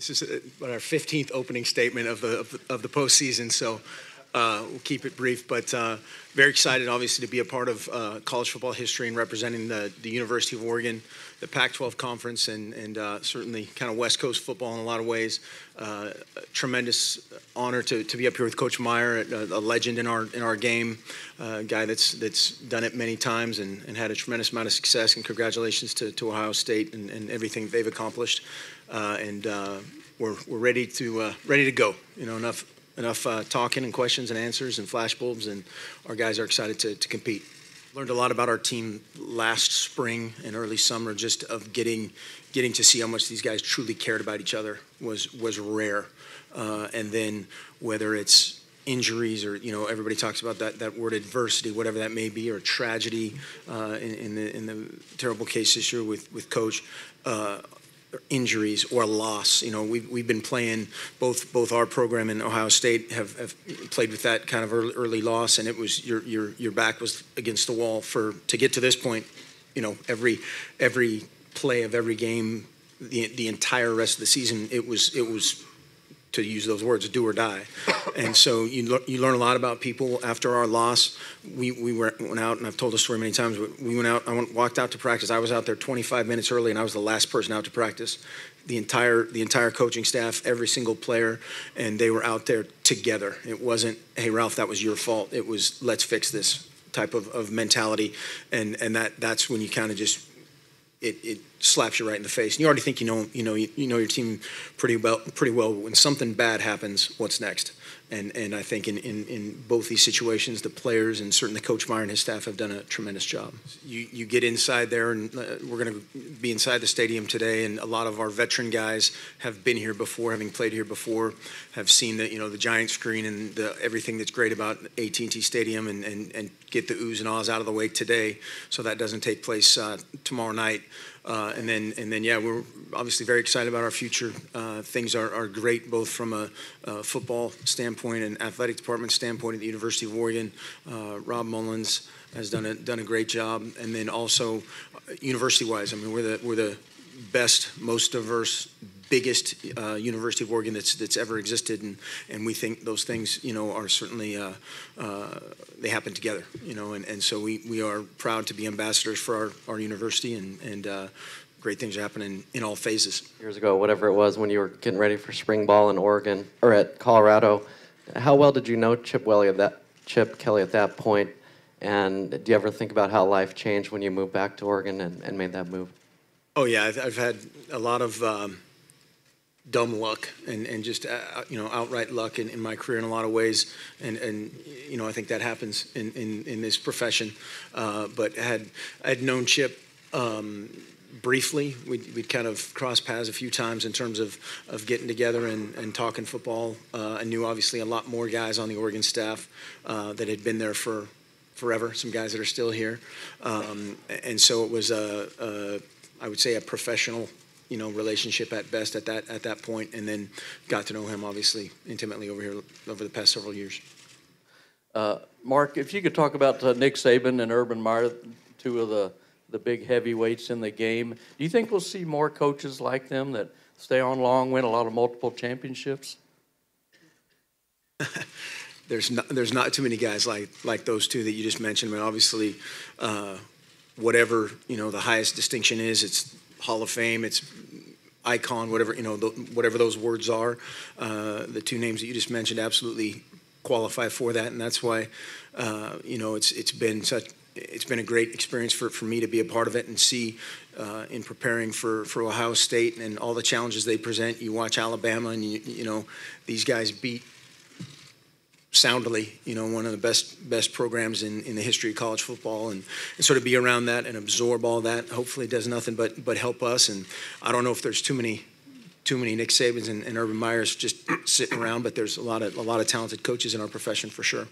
This is our 15th opening statement of the postseason, so we'll keep it brief. But very excited, obviously, to be a part of college football history and representing the University of Oregon, the Pac-12 conference, and certainly kind of West Coast football in a lot of ways. Tremendous honor to be up here with Coach Meyer, a legend in our game, a guy that's done it many times and had a tremendous amount of success. And congratulations to Ohio State and everything they've accomplished. We're ready to go. You know, enough talking and questions and answers and flashbulbs, and our guys are excited to compete. Learned a lot about our team last spring and early summer, just of getting to see how much these guys truly cared about each other was rare. And then whether it's injuries or, you know, everybody talks about that word adversity, whatever that may be, or tragedy in the terrible case this year with Coach. Injuries or loss. You know, we've been playing, both our program and Ohio State have played with that kind of early loss, and it was your back was against the wall to get to this point. You know, every play of every game, the entire rest of the season, it was, to use those words, do or die. And so you learn a lot about people. After our loss, we went out, and I've told the story many times, we went out, walked out to practice. I was out there 25 minutes early, and I was the last person out to practice. The entire coaching staff, every single player, and they were out there together. It wasn't, hey, Ralph, that was your fault. It was, let's fix this type of mentality. And that's when you kind of just, it slaps you right in the face. And you already think you know your team pretty well. But when something bad happens, what's next? And I think in both these situations, the players and certainly Coach Meyer and his staff have done a tremendous job. You get inside there, and we're going to be inside the stadium today, and a lot of our veteran guys have been here before, having played here before, have seen the giant screen and everything that's great about AT&T Stadium, and get the oohs and ahs out of the way today, so that doesn't take place tomorrow night. And then, yeah, we're obviously very excited about our future. Things are great, both from a football standpoint and athletic department standpoint at the University of Oregon. Rob Mullins has done a great job, and then also university-wise, I mean, we're the best, most diverse, biggest University of Oregon that's ever existed, and we think those things, are certainly they happen together, and so we are proud to be ambassadors for our university, and great things are happening in all phases. Years ago, whatever it was, when you were getting ready for spring ball in Oregon or at Colorado, how well did you know Chip Kelly at that point? And do you ever think about how life changed when you moved back to Oregon and made that move? Oh yeah, I've had a lot of dumb luck and just outright luck in my career in a lot of ways, and I think that happens in this profession. But I'd known Chip briefly. We'd kind of crossed paths a few times in terms of getting together and talking football. I knew obviously a lot more guys on the Oregon staff that had been there for forever. Some guys that are still here, and so it was I would say a professional relationship at best at that point, and then got to know him obviously intimately over the past several years. Mark, if you could talk about Nick Saban and Urban Meyer, two of the big heavyweights in the game. Do you think we'll see more coaches like them that stay on long, win a lot of multiple championships? There's not too many guys like those two that you just mentioned. I mean, obviously, whatever the highest distinction is, it's Hall of Fame, it's icon, whatever whatever those words are. The two names that you just mentioned absolutely qualify for that, and that's why it's been a great experience for me to be a part of it and see in preparing for Ohio State and all the challenges they present. You watch Alabama, and these guys beat soundly, one of the best programs in the history of college football, and sort of be around that and absorb all that. Hopefully, it does nothing but help us. And I don't know if there's too many Nick Sabans and Urban Meyers just sitting around, but there's a lot of talented coaches in our profession for sure.